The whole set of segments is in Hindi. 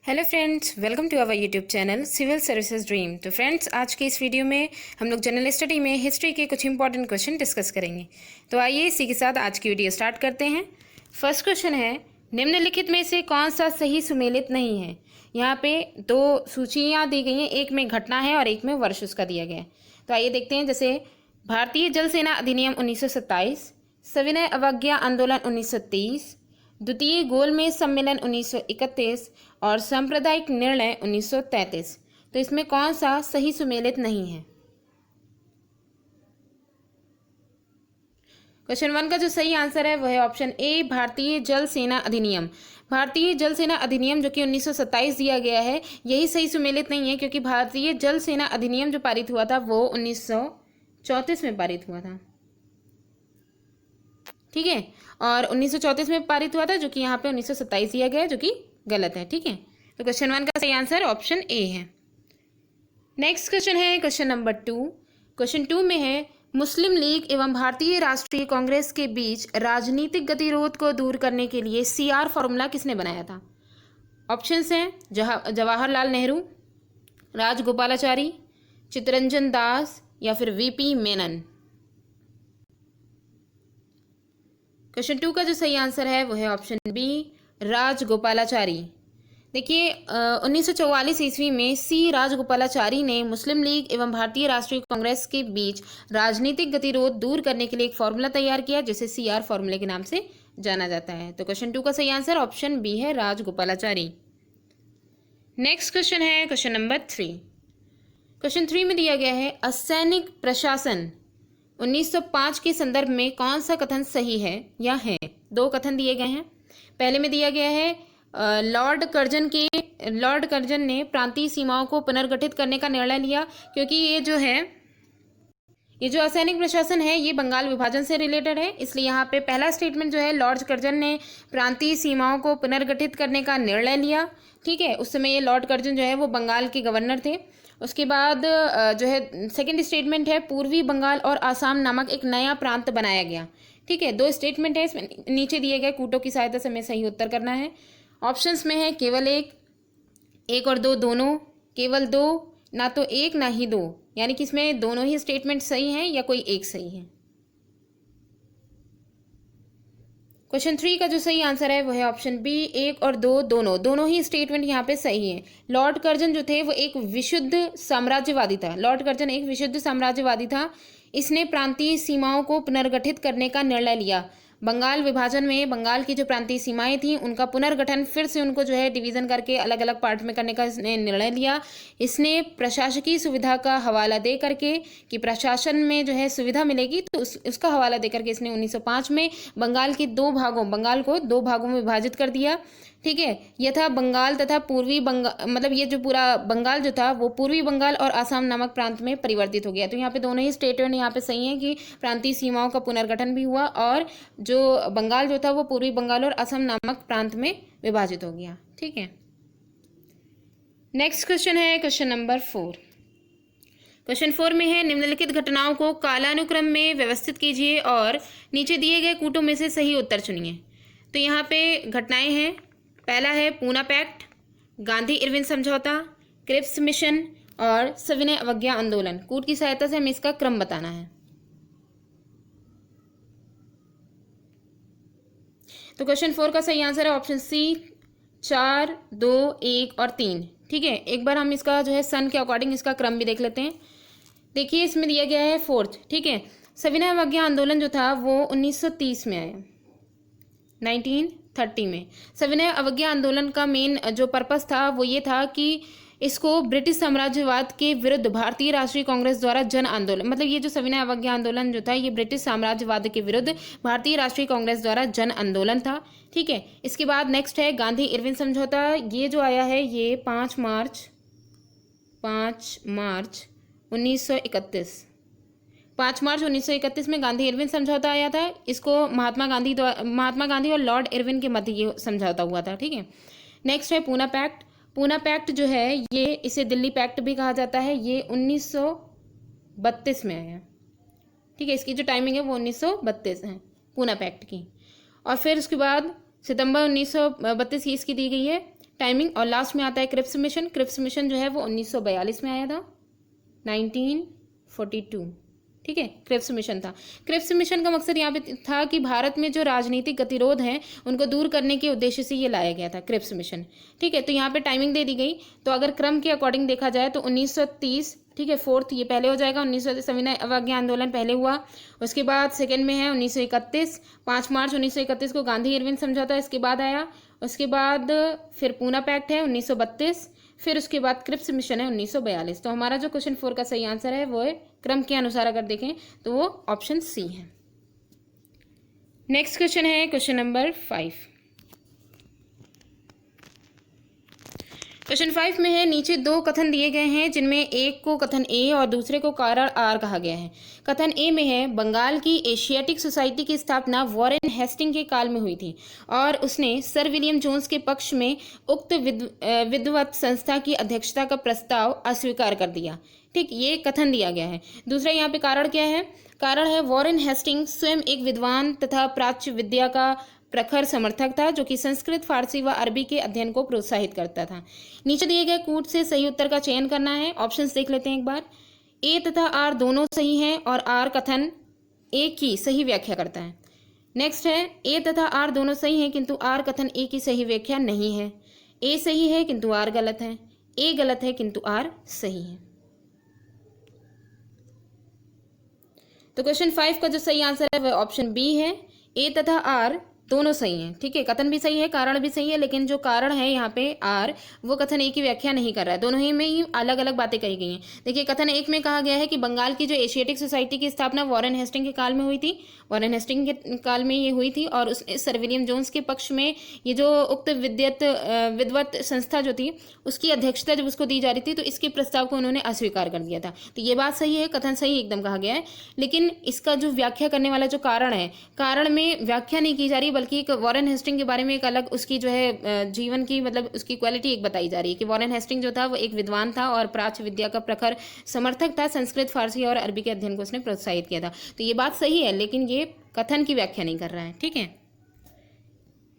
Hello friends, welcome to our YouTube channel civil services dream. तो फ्रेंड्स, आज के इस वीडियो में हम लोग जनरल स्टडी में हिस्ट्री के कुछ इंपॉर्टेंट क्वेश्चन डिस्कस करेंगे। तो आइए इसी के साथ आज की वीडियो स्टार्ट करते हैं। फर्स्ट क्वेश्चन है, निम्नलिखित में से कौन सा सही सुमेलित नहीं है। यहाँ पे दो सूचियाँ दी गई हैं, एक में घटना है और एक में वर्ष उसका दिया गया है। तो आइए देखते हैं। जैसे भारतीय जल सेना अधिनियम 1927, सविनय अवज्ञा आंदोलन 1930, द्वितीय गोलमेज सम्मेलन 1931 और सांप्रदायिक निर्णय 1933। तो इसमें कौन सा सही सुमेलित नहीं है। क्वेश्चन 1 का जो सही आंसर है वह है ऑप्शन ए, भारतीय जल सेना अधिनियम। भारतीय जल सेना अधिनियम जो कि 1927 दिया गया है, यही सही सुमेलित नहीं है, क्योंकि भारतीय जल सेना अधिनियम जो पारित हुआ था वो 1934 में पारित हुआ था। ठीक है, और 1934 में पारित हुआ था, जो कि यहाँ पे 1927 दिया गया है, जो कि गलत है। ठीक है, तो क्वेश्चन 1 का सही आंसर ऑप्शन ए है। नेक्स्ट क्वेश्चन है क्वेश्चन नंबर 2। क्वेश्चन 2 में है, मुस्लिम लीग एवं भारतीय राष्ट्रीय कांग्रेस के बीच राजनीतिक गतिरोध को दूर करने के लिए CR फॉर्मूला किसने बनाया था। ऑप्शंस हैं जवाहरलाल नेहरू, राजगोपालाचारी, चित्तरंजन दास या फिर VP मेनन। क्वेश्चन 2 का जो सही आंसर है वो है ऑप्शन बी, राजगोपालाचारी। देखिए 1944 ईस्वी में राजगोपालाचारी ने मुस्लिम लीग एवं भारतीय राष्ट्रीय कांग्रेस के बीच राजनीतिक गतिरोध दूर करने के लिए एक फॉर्मूला तैयार किया, जिसे CR फॉर्मूले के नाम से जाना जाता है। तो क्वेश्चन 2 का सही आंसर ऑप्शन बी है, राजगोपालाचारी। नेक्स्ट क्वेश्चन है क्वेश्चन नंबर 3। क्वेश्चन 3 में दिया गया है, असैनिक प्रशासन 1905 के संदर्भ में कौन सा कथन सही है या है। दो कथन दिए गए हैं। पहले में दिया गया है, लॉर्ड कर्जन ने प्रांतीय सीमाओं को पुनर्गठित करने का निर्णय लिया, क्योंकि ये जो असैनिक प्रशासन है ये बंगाल विभाजन से रिलेटेड है। इसलिए यहाँ पे पहला स्टेटमेंट जो है, लॉर्ड कर्जन ने प्रांतीय सीमाओं को पुनर्गठित करने का निर्णय लिया। ठीक है, उस समय ये लॉर्ड कर्जन जो है वो बंगाल के गवर्नर थे। उसके बाद जो है सेकंड स्टेटमेंट है, पूर्वी बंगाल और आसाम नामक एक नया प्रांत बनाया गया। ठीक है, दो स्टेटमेंट है इसमें, नीचे दिए गए कूटों की सहायता से हमें सही उत्तर करना है। ऑप्शंस में है केवल एक और दो दोनों, केवल दो, ना तो एक ना ही दो, यानी कि इसमें दोनों ही स्टेटमेंट सही हैं या कोई एक सही है। क्वेश्चन 3 का जो सही आंसर है वह है ऑप्शन बी, एक और दो दोनों ही स्टेटमेंट यहाँ पे सही है। लॉर्ड कर्जन जो थे वो एक विशुद्ध साम्राज्यवादी था। लॉर्ड कर्जन एक विशुद्ध साम्राज्यवादी था। इसने प्रांतीय सीमाओं को पुनर्गठित करने का निर्णय लिया। बंगाल विभाजन में बंगाल की जो प्रांतीय सीमाएं थी उनका पुनर्गठन, फिर से उनको जो है डिवीज़न करके अलग अलग पार्ट में करने का इसने निर्णय लिया। इसने प्रशासकीय सुविधा का हवाला दे करके, कि प्रशासन में जो है सुविधा मिलेगी, तो उसका हवाला दे करके इसने 1905 में बंगाल को दो भागों में विभाजित कर दिया। ठीक है, यथा बंगाल तथा पूर्वी बंगाल, मतलब ये जो पूरा बंगाल जो था वो पूर्वी बंगाल और आसाम नामक प्रांत में परिवर्तित हो गया। तो यहाँ पे दोनों ही स्टेटमेंट यहाँ पे सही है कि प्रांतीय सीमाओं का पुनर्गठन भी हुआ और जो बंगाल जो था वो पूर्वी बंगाल और असम नामक प्रांत में विभाजित हो गया। ठीक है, नेक्स्ट क्वेश्चन है क्वेश्चन नंबर 4। क्वेश्चन 4 में है, निम्नलिखित घटनाओं को कालानुक्रम में व्यवस्थित कीजिए और नीचे दिए गए कूटों में से सही उत्तर चुनिए। तो यहाँ पे घटनाएं हैं। पहला है पूना पैक्ट, गांधी इरविन समझौता, क्रिप्स मिशन और सविनय अवज्ञा आंदोलन। कूट की सहायता से हमें इसका क्रम बताना है। तो क्वेश्चन 4 का सही आंसर है ऑप्शन सी, 4, 2, 1 और 3। ठीक है, एक बार हम इसका जो है सन के अकॉर्डिंग इसका क्रम भी देख लेते हैं। देखिए इसमें दिया गया है 4th। ठीक है, सविनय अवज्ञा आंदोलन जो था वो 1930 में आया, 1930 में। सविनय अवज्ञा आंदोलन का मेन जो पर्पस था वो ये था कि इसको ब्रिटिश साम्राज्यवाद के विरुद्ध भारतीय राष्ट्रीय कांग्रेस द्वारा जन आंदोलन, मतलब ये जो सविनय अवज्ञा आंदोलन जो था ये ब्रिटिश साम्राज्यवाद के विरुद्ध भारतीय राष्ट्रीय कांग्रेस द्वारा जन आंदोलन था। ठीक है, इसके बाद नेक्स्ट है गांधी इरविन समझौता। ये जो आया है ये 5 मार्च 1931, 5 मार्च 1931 में गांधी इरविन समझौता आया था। इसको महात्मा गांधी और लॉर्ड इरविन के मध्य ये समझौता हुआ था। ठीक है, नेक्स्ट है पूना पैक्ट। पूना पैक्ट जो है ये, इसे दिल्ली पैक्ट भी कहा जाता है, ये 1932 में आया। ठीक है, इसकी जो टाइमिंग है वो 1932 है पूना पैक्ट की। और फिर उसके बाद सितंबर 1932 की इसकी दी गई है टाइमिंग। और लास्ट में आता है क्रिप्स मिशन। क्रिप्स मिशन जो है वो 1942 में आया था, 1942, ठीक है, क्रिप्स मिशन था। क्रिप्स मिशन का मकसद यहाँ पे था कि भारत में जो राजनीतिक गतिरोध हैं उनको दूर करने के उद्देश्य से ये लाया गया था क्रिप्स मिशन, ठीक है। तो यहाँ पे टाइमिंग दे दी गई। तो अगर क्रम के अकॉर्डिंग देखा जाए तो 1930, ठीक है, फोर्थ ये पहले हो जाएगा, 1900 सविनय अवज्ञा आंदोलन पहले हुआ। उसके बाद सेकंड में है 1931, 5 मार्च 1931 को गांधी इरविन समझौता इसके बाद आया। उसके बाद फिर पूना पैक्ट है 1932, फिर उसके बाद क्रिप्स मिशन है 1942। तो हमारा जो क्वेश्चन 4 का सही आंसर है वो है, क्रम के अनुसार अगर देखें तो वो ऑप्शन सी है। नेक्स्ट क्वेश्चन है क्वेश्चन नंबर 5। क्वेश्चन 5 में है, नीचे दो कथन दिए गए हैं जिनमें एक को कथन ए और दूसरे को कारण आर कहा गया है। कथन ए में है, बंगाल की एशियाटिक सोसाइटी की स्थापना वॉरेन हेस्टिंग के काल में हुई थी और उसने सर विलियम जोन्स के पक्ष में उक्त विद्वत संस्था की अध्यक्षता का प्रस्ताव अस्वीकार कर दिया, ठीक, ये कथन दिया गया है। दूसरा यहाँ पे कारण क्या है? कारण है, वॉरेन हेस्टिंग स्वयं एक विद्वान तथा प्राच्य विद्या का प्रखर समर्थक था जो कि संस्कृत, फारसी व अरबी के अध्ययन को प्रोत्साहित करता था। नीचे दिए गए कूट से सही उत्तर का चयन करना है। ऑप्शंस देख लेते हैं एक बार। ए तथा आर दोनों सही हैं और आर कथन ए की सही व्याख्या करता है। नेक्स्ट है, ए तथा आर दोनों सही हैं किंतु आर कथन ए की सही व्याख्या नहीं है। ए सही है किंतु आर गलत है, ए गलत है किंतु आर सही है। तो क्वेश्चन 5 का जो सही आंसर है वह ऑप्शन बी है, ए तथा आर दोनों सही हैं, ठीक है। कथन भी सही है, कारण भी सही है, लेकिन जो कारण है यहाँ पे आर, वो कथन ए की व्याख्या नहीं कर रहा है। दोनों ही में ही अलग अलग बातें कही गई हैं। देखिए, कथन एक में कहा गया है कि बंगाल की जो एशियाटिक सोसाइटी की स्थापना वॉरेन हेस्टिंग के काल में हुई थी, वॉरेन हेस्टिंग के काल में ये हुई थी और उस सर विलियम जोन्स के पक्ष में ये जो उक्त विद्वत संस्था जो थी उसकी अध्यक्षता जब उसको दी जा रही थी तो इसके प्रस्ताव को उन्होंने अस्वीकार कर दिया था। तो ये बात सही है, कथन सही एकदम कहा गया है, लेकिन इसका जो व्याख्या करने वाला जो कारण है, कारण में व्याख्या नहीं की जा रही, बल्कि एक वॉरेन हेस्टिंग के बारे में एक अलग उसकी जो है जीवन की, मतलब उसकी क्वालिटी एक बताई जा रही है कि वॉरेन हेस्टिंग जो था वो एक विद्वान था और प्राच्य विद्या का प्रखर समर्थक था, संस्कृत, फारसी और अरबी के अध्ययन को उसने प्रोत्साहित किया था। तो ये बात सही है, लेकिन ये कथन की व्याख्या नहीं कर रहा है, ठीक है।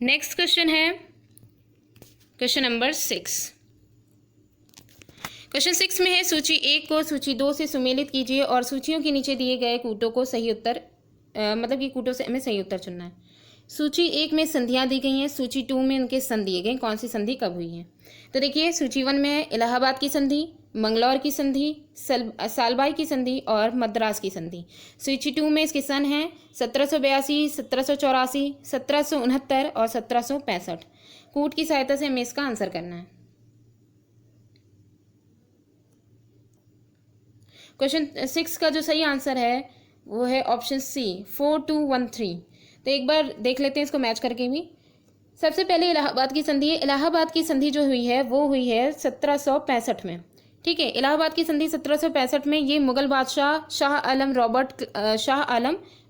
नेक्स्ट क्वेश्चन है क्वेश्चन नंबर 6। क्वेश्चन 6 में है, सूची 1 को सूची 2 से सुमेलित कीजिए और सूचियों के नीचे दिए गए कूटों को सही उत्तर, मतलब कि कूटों से हमें सही उत्तर चुनना है। सूची 1 में संधियां दी गई हैं, सूची 2 में उनके सन दिए गए, कौन सी संधि कब हुई है। तो देखिए, सूची 1 में है इलाहाबाद की संधि, मंगलौर की संधि, सालबाई की संधि और मद्रास की संधि। सूची 2 में इसके सन हैं 1782, 1784, 1769 और 1765। कूट की सहायता से हमें इसका आंसर करना है। क्वेश्चन 6 का जो सही आंसर है वो है ऑप्शन सी, 4213। तो एक बार देख लेते हैं इसको मैच करके भी। सबसे पहले इलाहाबाद की संधि है। इलाहाबाद की संधि जो हुई है वो हुई है 1765 में, ठीक है। इलाहाबाद की संधि 1765 में ये मुगल बादशाह शाह आलम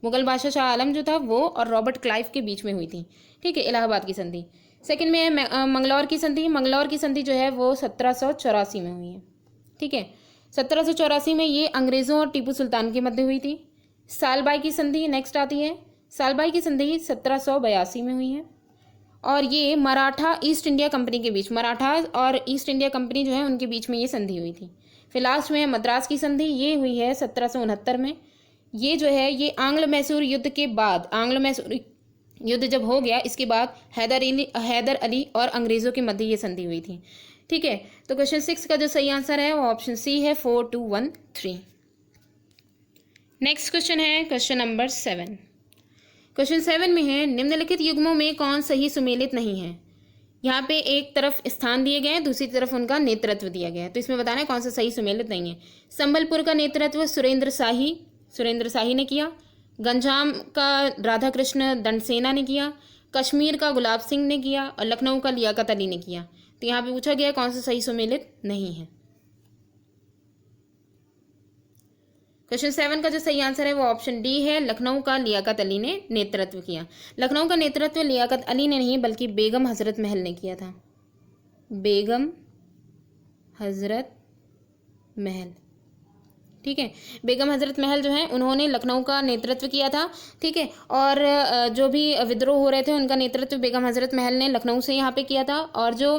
मुगल बादशाह शाह आलम जो था वो और रॉबर्ट क्लाइव के बीच में हुई थी, ठीक है, इलाहाबाद की संधि। सेकंड में है मंगलौर की संधि। मंगलौर की संधि जो है वो 1784 में हुई है, ठीक है। 1784 में ये अंग्रेज़ों और टीपू सुल्तान के मध्य हुई थी। सालबाई की संधि नेक्स्ट आती है। सालबाई की संधि 1782 में हुई है और ये मराठा ईस्ट इंडिया कंपनी के बीच, मराठा और ईस्ट इंडिया कंपनी जो है उनके बीच में ये संधि हुई थी। फिर लास्ट में मद्रास की संधि, ये हुई है 1769 में। ये जो है ये आंग्ल मैसूर युद्ध के बाद, आंग्ल मैसूर युद्ध जब हो गया इसके बाद हैदर अली और अंग्रेज़ों के मध्य ये संधि हुई थी, ठीक है। तो क्वेश्चन 6 का जो सही आंसर है वो ऑप्शन सी है, 4213। नेक्स्ट क्वेश्चन है क्वेश्चन नंबर 7। क्वेश्चन 7 में है, निम्नलिखित युग्मों में कौन सही सुमेलित नहीं है। यहाँ पे एक तरफ स्थान दिए गए हैं, दूसरी तरफ उनका नेतृत्व दिया गया है, तो इसमें बताना है कौन सा सही सुमेलित नहीं है। संबलपुर का नेतृत्व सुरेंद्र शाही ने किया। गंजाम का राधा कृष्ण दंडसेना ने किया। कश्मीर का गुलाब सिंह ने किया और लखनऊ का लियाकत अली ने किया। तो यहाँ पे पूछा गया कौन सा सही सुमेलित नहीं है। क्वेश्चन 7 का जो सही आंसर है वो ऑप्शन डी है, लखनऊ का लियाकत अली ने नेतृत्व किया। लखनऊ का नेतृत्व लियाकत अली ने नहीं बल्कि बेगम हजरत महल ने किया था। बेगम हजरत महल, ठीक है। बेगम हजरत महल जो है उन्होंने लखनऊ का नेतृत्व किया था, ठीक है। और जो भी विद्रोह हो रहे थे उनका नेतृत्व बेगम हजरत महल ने लखनऊ से यहाँ पे किया था। और जो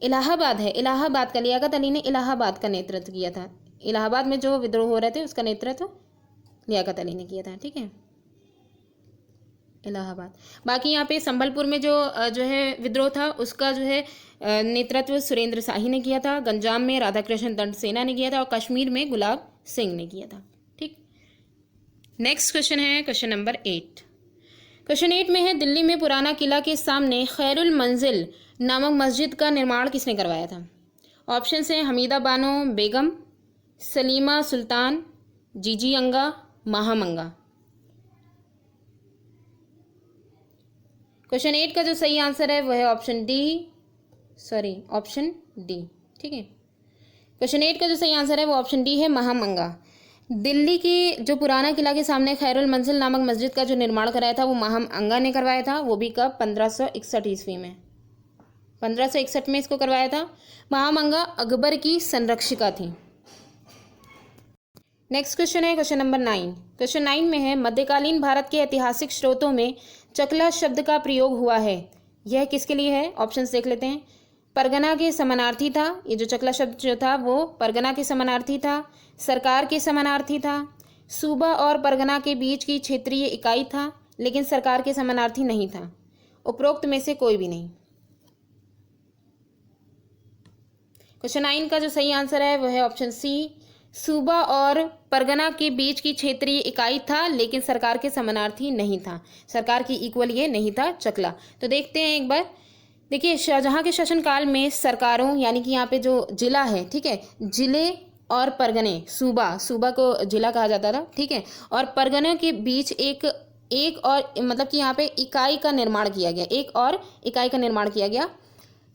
इलाहाबाद है, इलाहाबाद का लियाकत अली ने इलाहाबाद का नेतृत्व किया था। इलाहाबाद में जो विद्रोह हो रहे थे उसका नेतृत्व लियाकत अली ने किया था। ठीक है, इलाहाबाद। बाकी यहाँ पे संबलपुर में जो है विद्रोह था उसका जो है नेतृत्व सुरेंद्र शाही ने किया था। गंजाम में राधाकृष्ण दंड सेना ने किया था और कश्मीर में गुलाब सिंह ने किया था। ठीक, नेक्स्ट क्वेश्चन है क्वेश्चन नंबर 8। क्वेश्चन 8 में है दिल्ली में पुराना किला के सामने खैरुल मंजिल नामक मस्जिद का निर्माण किसने करवाया था? ऑप्शन है हमीदा बानो बेगम, सलीमा सुल्तान, जीजी अंगा, महामंगा। क्वेश्चन 8 का जो सही आंसर है वह है ऑप्शन डी। ठीक है, क्वेश्चन 8 का जो सही आंसर है वो ऑप्शन डी है, महामंगा। दिल्ली के जो पुराना किला के सामने खैरुल मंजिल नामक मस्जिद का जो निर्माण कराया था वो महामंगा ने करवाया था। वो भी कब? 1561 ईस्वी में। 1561 में इसको करवाया था। महामंगा अकबर की संरक्षिका थी। नेक्स्ट क्वेश्चन है क्वेश्चन नंबर 9। क्वेश्चन 9 में है मध्यकालीन भारत के ऐतिहासिक स्रोतों में चकला शब्द का प्रयोग हुआ है, यह किसके लिए है? ऑप्शंस देख लेते हैं। परगना के समानार्थी था, ये जो चकला शब्द जो था वो परगना के समानार्थी था, सरकार के समानार्थी था, सूबा और परगना के बीच की क्षेत्रीय इकाई था, लेकिन सरकार के समानार्थी नहीं था। उपरोक्त में से कोई भी नहीं। क्वेश्चन 9 का जो सही आंसर है वह है ऑप्शन सी, सूबा और परगना के बीच की क्षेत्रीय इकाई था, लेकिन सरकार के समानार्थी नहीं था। सरकार की इक्वल ये नहीं था चकला। तो देखते हैं एक बार। देखिए, शाहजहां के शासनकाल में सरकारों यानी कि यहाँ पे जो जिला है, ठीक है, जिले और परगने, सूबा को जिला कहा जाता था, ठीक है, और परगनों के बीच एक और मतलब कि यहाँ पे इकाई का निर्माण किया गया, एक और इकाई का निर्माण किया गया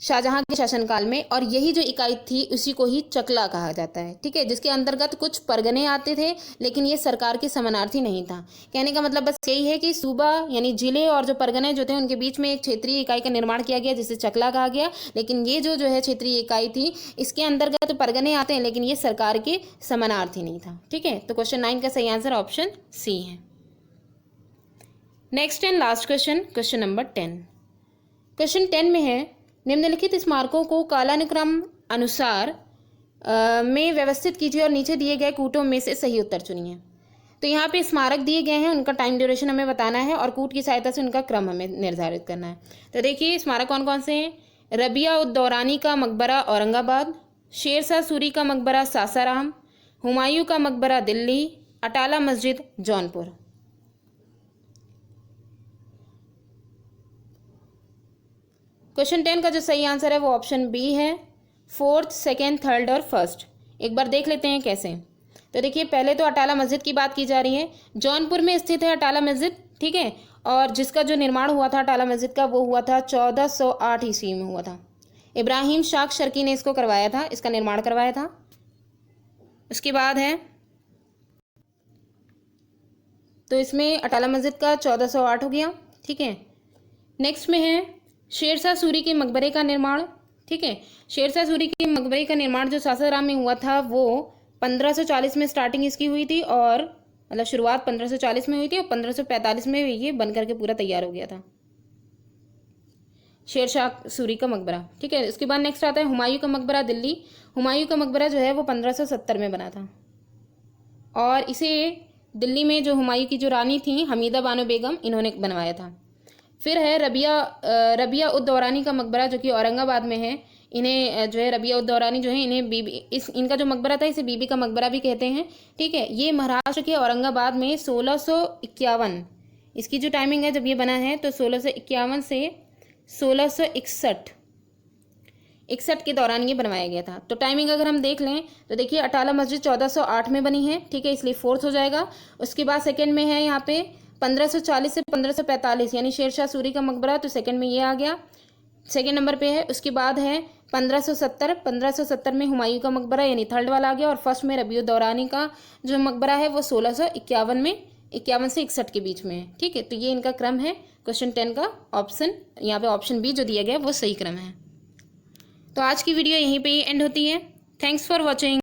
शाहजहां के शासनकाल में, और यही जो इकाई थी उसी को ही चकला कहा जाता है। ठीक है, जिसके अंतर्गत कुछ परगने आते थे, लेकिन ये सरकार के समानार्थी नहीं था। कहने का मतलब बस यही है कि सूबा यानी जिले और जो परगने जो थे उनके बीच में एक क्षेत्रीय इकाई का निर्माण किया गया जिसे चकला कहा गया, लेकिन ये जो है क्षेत्रीय इकाई थी इसके अंतर्गत परगने आते हैं, लेकिन ये सरकार के समानार्थी नहीं था। ठीक है, तो क्वेश्चन 9 का सही आंसर ऑप्शन सी है। Next and last question, question number 10। Question 10 में है निम्नलिखित स्मारकों को कालानुक्रम अनुसार में व्यवस्थित कीजिए और नीचे दिए गए कूटों में से सही उत्तर चुनिए। तो यहाँ पे स्मारक दिए गए हैं, उनका टाइम ड्यूरेशन हमें बताना है और कूट की सहायता से उनका क्रम हमें निर्धारित करना है। तो देखिए स्मारक कौन कौन से हैं। रबिया उद दौरानी का मकबरा औरंगाबाद, शेरशाह सूरी का मकबरा सासाराम, हुमायूं का मकबरा दिल्ली, अटाला मस्जिद जौनपुर। क्वेश्चन 10 का जो सही आंसर है वो ऑप्शन बी है, 4th, 2nd, 3rd और 1st। एक बार देख लेते हैं कैसे। तो देखिए पहले तो अटाला मस्जिद की बात की जा रही है। जौनपुर में स्थित है अटाला मस्जिद, ठीक है, और जिसका जो निर्माण हुआ था अटाला मस्जिद का वो हुआ था 1408 ईस्वी में हुआ था। इब्राहिम शाक शर्की ने इसको करवाया था, इसका निर्माण करवाया था। उसके बाद है तो इसमें अटाला मस्जिद का 1408 हो गया। ठीक है, नेक्स्ट में है शेरशाह सूरी के मकबरे का निर्माण। ठीक है, शेरशाह सूरी के मकबरे का निर्माण जो सासाराम में हुआ था वो 1540 में स्टार्टिंग इसकी हुई थी, और मतलब शुरुआत 1540 में हुई थी और 1545 में ये बन करके पूरा तैयार हो गया था शेरशाह सूरी का मकबरा। ठीक है, इसके बाद नेक्स्ट आता है हुमायूं का मकबरा दिल्ली। हुमायूं का मकबरा जो है वो 1570 में बना था, और इसे दिल्ली में जो हुमायूं की जो रानी थी हमीदा बानो बेगम, इन्होंने बनवाया था। फिर है रबिया उद दौरानी का मकबरा जो कि औरंगाबाद में है। इन्हें जो है रबिया उद दौरानी जो है इन्हें इनका जो मकबरा था इसे बीबी का मकबरा भी कहते हैं। ठीक है, ये महाराष्ट्र के औरंगाबाद में 1651 इसकी जो टाइमिंग है जब ये बना है तो 1651 से 1661 के दौरान ये बनवाया गया था। तो टाइमिंग अगर हम देख लें तो देखिए अटाला मस्जिद 1408 में बनी है, ठीक है, इसलिए 4th हो जाएगा। उसके बाद सेकेंड में है यहाँ पे 1540 से 1545 यानी शेरशाह सूरी का मकबरा, तो सेकंड में ये आ गया, सेकंड नंबर पे है। उसके बाद है 1570 में हुमायूं का मकबरा यानी 3rd वाला आ गया, और फर्स्ट में रबिया दौरानी का जो मकबरा है वो 1651 में 51 से 61 के बीच में है। ठीक है, तो ये इनका क्रम है। क्वेश्चन 10 का ऑप्शन यहाँ पे ऑप्शन बी जो दिया गया वो सही क्रम है। तो आज की वीडियो यहीं पे ही एंड होती है। Thanks for watching.